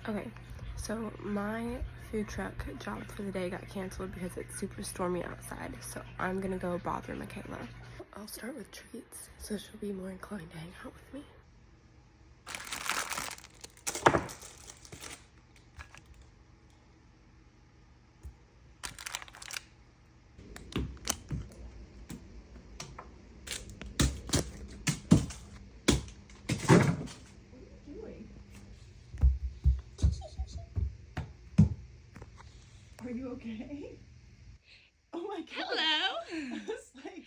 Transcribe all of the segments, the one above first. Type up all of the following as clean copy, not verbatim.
Okay, so my food truck job for the day got canceled because it's super stormy outside, so I'm gonna go bother Michaela. I'll start with treats, so she'll be more inclined to hang out with me. Are you okay? Oh my god. Hello! I was like,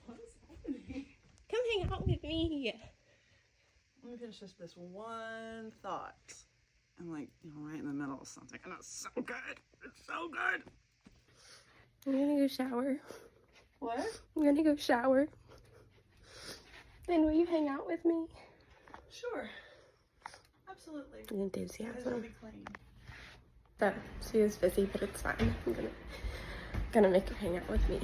what is happening? Come hang out with me. Let me finish this one thought. I'm like, right in the middle of something, and it's so good. It's so good. I'm gonna go shower. What? I'm gonna go shower. Then will you hang out with me? Sure. Absolutely. An enthusiasm. It'll be clean. So, she is busy, but it's fine. I'm gonna make her hang out with me.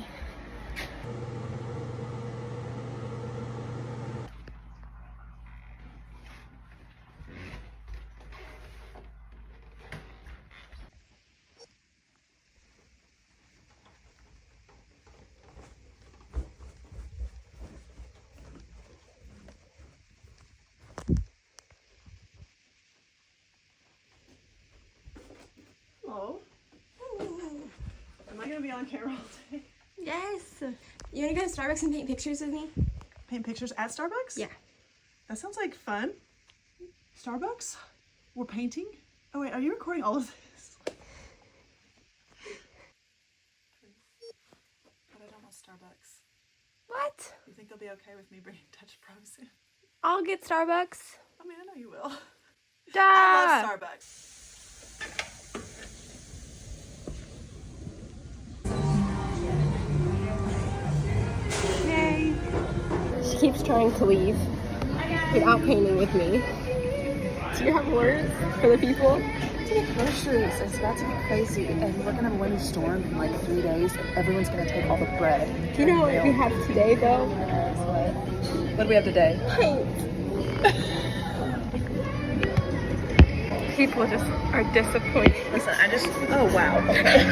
Hello. Am I gonna be on camera all day? Yes! You wanna go to Starbucks and paint pictures with me? Paint pictures at Starbucks? Yeah. That sounds like fun. Starbucks? We're painting? Oh wait, are you recording all of this? But I don't want Starbucks. What? You think they'll be okay with me bringing Dutch Bros in? I'll get Starbucks. I mean, I know you will. Duh! I love Starbucks. Yay! She keeps trying to leave without painting with me. Do you have words for the people? Groceries. It's about to get crazy, and we're gonna have a winter storm in like 3 days, and everyone's gonna take all the bread. Do you know what we have today, though? What do we have today? Paint. People just are disappointed. Listen, oh wow, okay.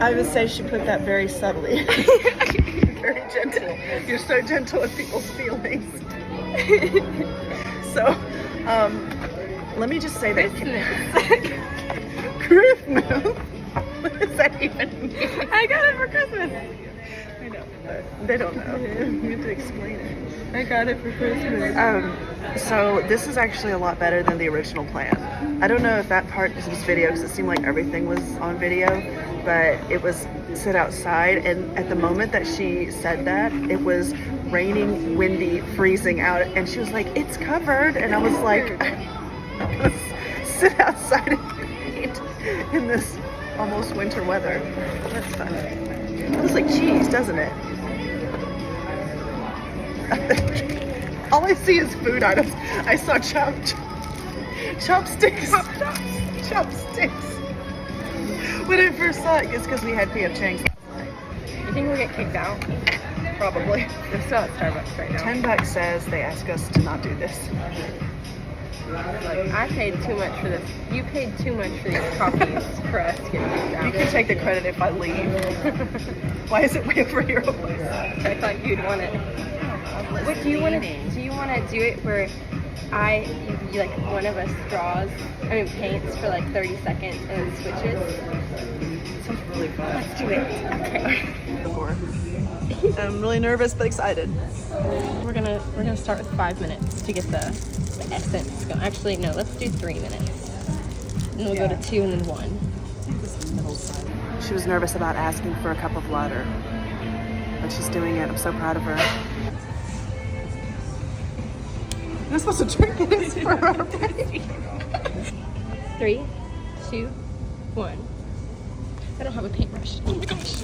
I would say she put that very subtly. Very gentle. You're so gentle with people's feelings. So, let me just say that. Christmas? What does that even mean? I got it for Christmas. I know, but they don't know. You have to explain it. I got it for Christmas. So this is actually a lot better than the original plan. I don't know if that part was video because it seemed like everything was on video, but it was sit outside, and at the moment that she said that, it was raining, windy, freezing out, and she was like, it's covered, and I was like, I'm gonna sit outside and paint in this almost winter weather. That's fun. It looks like cheese, doesn't it? All I see is food items. I saw chopsticks. Chopsticks. When I first saw it, it's because we had P.F. Chang's last night. You think we'll get kicked out? Probably. We're still at Starbucks right now. $10 says they ask us to not do this. Like, I paid too much for this. You paid too much for these coffees for us to get kicked out. You can take the credit if I leave. Why is it way over here? I thought you'd want it. What do you want to? Do you want to do it where like one of us paints for like 30 seconds and then switches? Sounds really fun. Let's do it. Okay. I'm really nervous but excited. We're gonna start with 5 minutes to get the essence going. Actually, no. Let's do 3 minutes, and we'll go to 2 and then 1. She was nervous about asking for a cup of water, but she's doing it. I'm so proud of her. You're not supposed to drink this for our baby. 3, 2, 1. I don't have a paintbrush. Oh my gosh.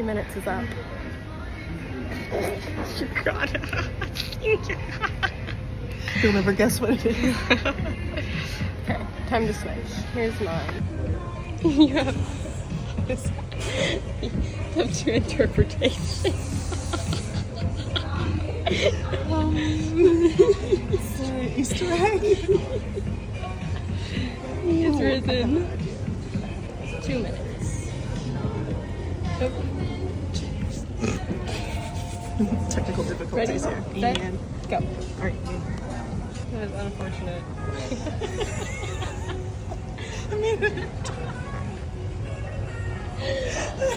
Minutes is up. You got it. You'll never guess what it is. Okay, time to switch. Here's mine. You have two interpretations. It's an Easter egg. It's risen. 2 minutes. Oh. Technical Ready? difficulties here. Set, And go. all right. That was unfortunate. I mean,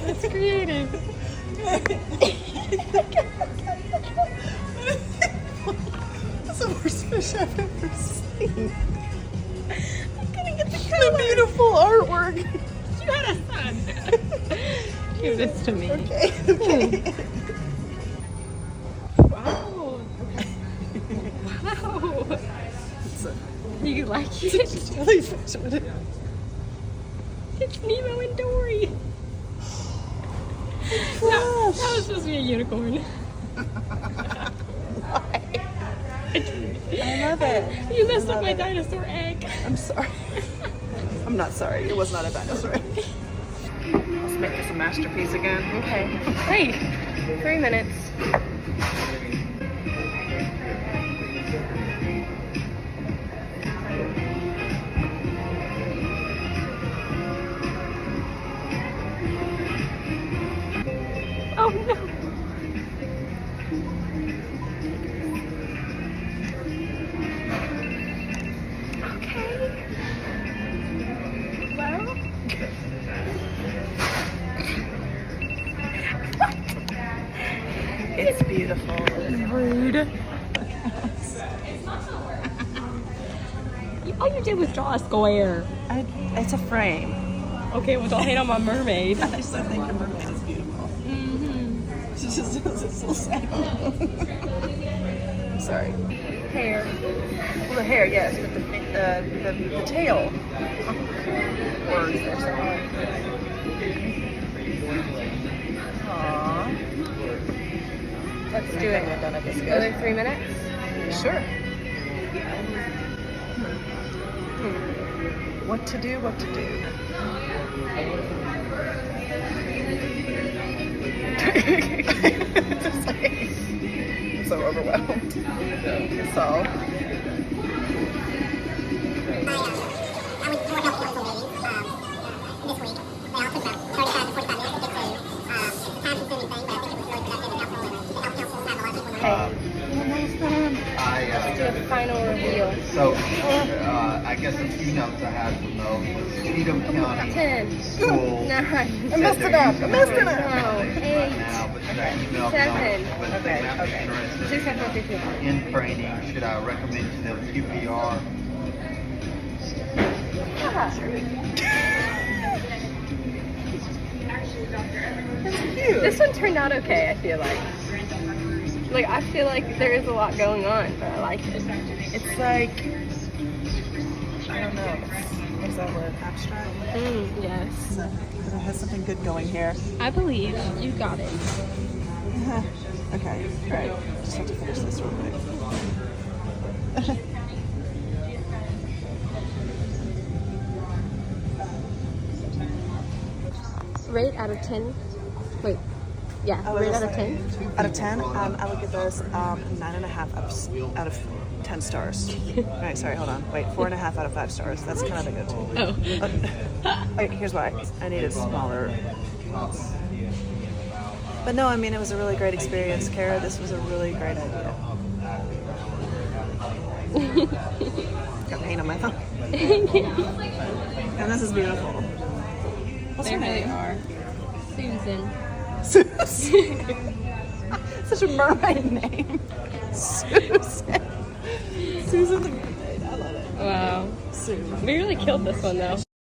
That's creative. that's the worst fish I've ever seen. I'm gonna get the The beautiful artwork. You had a son. Give this to me. Okay. Wow. Wow. It's a You like it? jellyfish. What it- It's Nemo and Dory. That was supposed to be a unicorn. I love it. You messed I up love my it. dinosaur egg. I'm sorry. I'm not sorry. It was not a dinosaur. Let's make this a masterpiece again. Okay. Hey, 3 minutes. Oh no. Okay. Well. It's beautiful. Rude. All you did was draw a square. It's a frame. Okay, well don't hate on my mermaid. I still think the mermaid is beautiful. Mm-hmm. It's just it's so sad. I'm sorry. Hair. Well, the hair, yes, but the tail. Words there somewhere. Aww. Let's do Okay, it. we're done at this Another good. 3 minutes. Sure. What to do, what to do. Just like, I'm so overwhelmed. So. Let's do a final reveal. So, I guess a few notes I had from those. Cheatham County 10, Schools 9, I messed it up. I messed it up. no, 8, now, but that email 7. but Okay, they're not okay. interested 6, 7, 4, 3, 2, 1. in training. Should I recommend to them QPR? This one turned out okay, I feel like. Like, I feel like there is a lot going on, but I like it. It's like, I don't know. What's that word? Abstract? Yes. It has something good going here. I believe you got it. Okay, alright. Just have to finish this real quick. Rate out of 10. Wait. Yeah, rate out of 10. Out of 10, I would give this 9.5 out of 10 stars. Right, sorry, hold on. Wait, 4.5 out of 5 stars. That's kind of a good. Oh. Okay, here's why. I needed smaller. But no, I mean, it was a really great experience. Kara, this was a really great idea. Got paint on my thumb. And this is beautiful. What's her name? are. Susan. Susan. Such a mermaid name. Susan. Susan the mermaid. I love it. Wow. Susan. We really killed this one though.